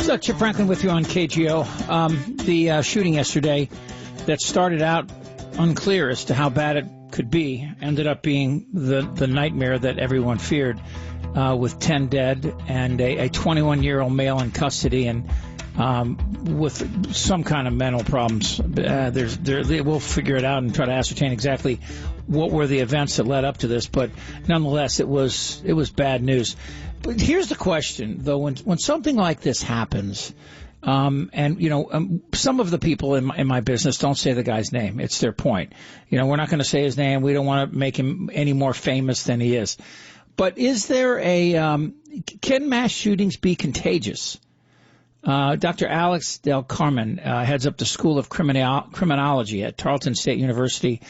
So Chip Franklin with you on KGO. The shooting yesterday that started out unclear as to how bad it could be ended up being the nightmare that everyone feared, with 10 dead and a 21-year-old male in custody and with some kind of mental problems. We'll figure it out and try to ascertain exactly what were the events that led up to this, but nonetheless, it was bad news. But here's the question, though: when something like this happens, and some of the people in my business don't say the guy's name. It's their point. We're not going to say his name. We don't want to make him any more famous than he is. But is there can mass shootings be contagious? Dr. Alex Del Carmen heads up the School of Criminology at Tarleton State University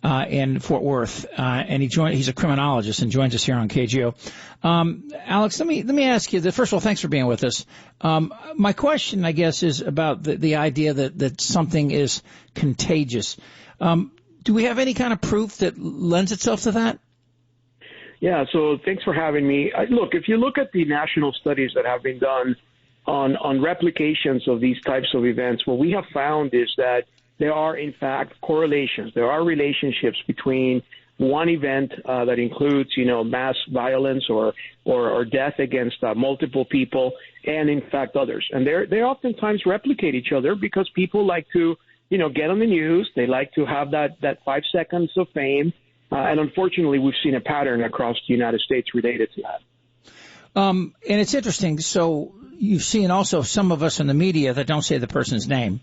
in Fort Worth, and he's a criminologist and joins us here on KGO. Alex, let me ask you. First of all, thanks for being with us. My question, I guess, is about the idea that something is contagious. Do we have any kind of proof that lends itself to that? Yeah. So thanks for having me. Look, if you look at the national studies that have been done on replications of these types of events, what we have found is that there are, in fact, correlations. There are relationships between one event that includes, mass violence or death against multiple people, and in fact others. And they oftentimes replicate each other because people like to, get on the news. They like to have that 5 seconds of fame. And unfortunately, we've seen a pattern across the United States related to that. And it's interesting. So you've seen also some of us in the media that don't say the person's name.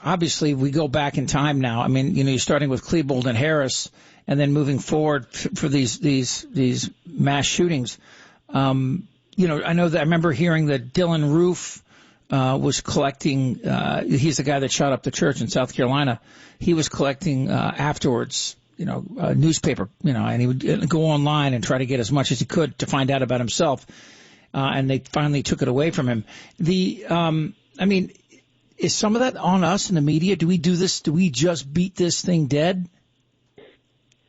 Obviously we go back in time now. You're starting with Klebold and Harris and then moving forward for these mass shootings. I know that I remember hearing that Dylan Roof was collecting, he's the guy that shot up the church in South Carolina. He was collecting afterwards, a newspaper, and he would go online and try to get as much as he could to find out about himself. And they finally took it away from him. Is some of that on us in the media? Do we do this? Do we just beat this thing dead?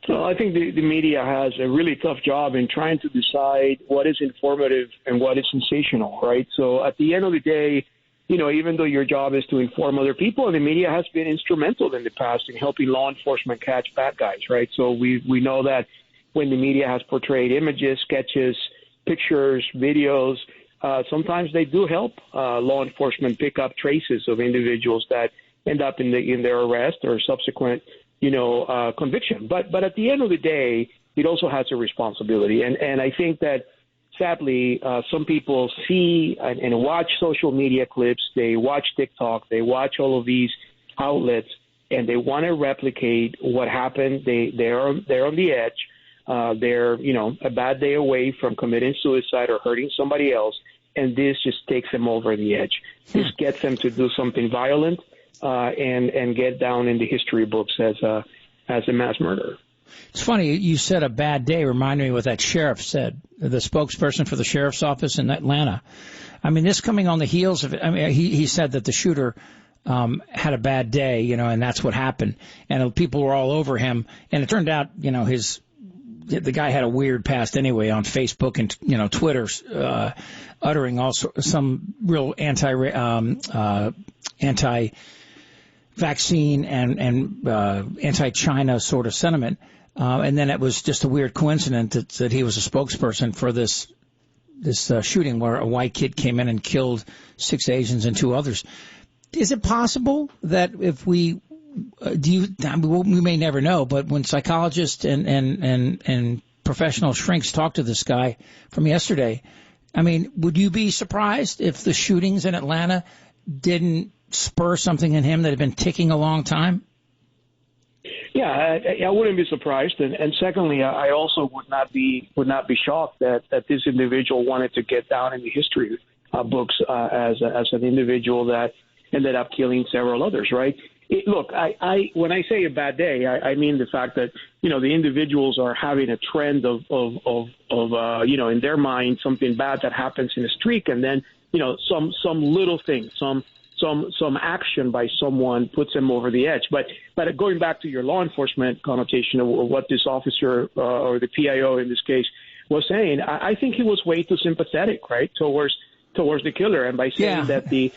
Well, I think the media has a really tough job in trying to decide what is informative and what is sensational, right? So at the end of the day, even though your job is to inform other people, the media has been instrumental in the past in helping law enforcement catch bad guys, right? So we know that when the media has portrayed images, sketches, pictures, videos, sometimes they do help law enforcement pick up traces of individuals that end up in their arrest or subsequent, conviction. But at the end of the day, it also has a responsibility. And I think that, sadly, some people see and watch social media clips, they watch TikTok, they watch all of these outlets, and they want to replicate what happened. They're on the edge. They're, a bad day away from committing suicide or hurting somebody else, and this just takes them over the edge. This gets them to do something violent and get down in the history books as a mass murderer. It's funny, you said a bad day. Reminded me what that sheriff said, the spokesperson for the sheriff's office in Atlanta. This coming on the heels of it. He said that the shooter had a bad day, and that's what happened. And people were all over him. And it turned out, the guy had a weird past anyway on Facebook and, Twitter, uttering also some real anti-vaccine and anti-China sort of sentiment. And then it was just a weird coincidence that he was a spokesperson for this shooting where a white kid came in and killed 6 Asians and 2 others. Is it possible that if we may never know, but when psychologists and professional shrinks talk to this guy from yesterday, would you be surprised if the shootings in Atlanta didn't spur something in him that had been ticking a long time? Yeah, I wouldn't be surprised, and secondly, I also would not be shocked that this individual wanted to get down in the history books as an individual that ended up killing several others. Right? Look, when I say a bad day, I mean the fact that the individuals are having a trend of in their mind something bad that happens in a streak, and then some little thing, some action by someone puts them over the edge. But going back to your law enforcement connotation of what this officer or the PIO in this case was saying, I think he was way too sympathetic, right, towards the killer, and by saying that the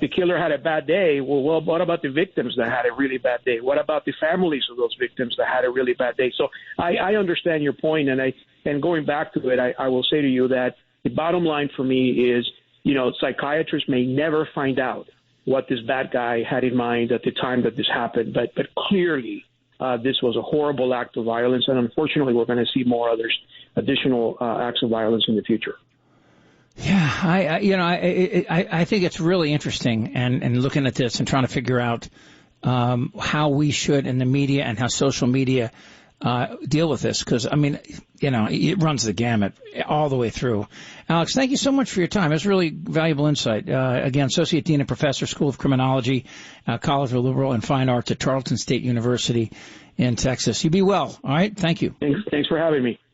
killer had a bad day. Well, what about the victims that had a really bad day? What about the families of those victims that had a really bad day? So I understand your point, and going back to it, I will say to you that the bottom line for me is, psychiatrists may never find out what this bad guy had in mind at the time that this happened, but clearly this was a horrible act of violence, and unfortunately we're going to see more additional acts of violence in the future. Yeah, I think it's really interesting, and looking at this and trying to figure out how we should, in the media and how social media deal with this, because, it runs the gamut all the way through. Alex, thank you so much for your time. It was really valuable insight. Again, Associate Dean and Professor, School of Criminology, College of Liberal and Fine Arts at Tarleton State University in Texas. You be well. All right. Thank you. Thanks for having me.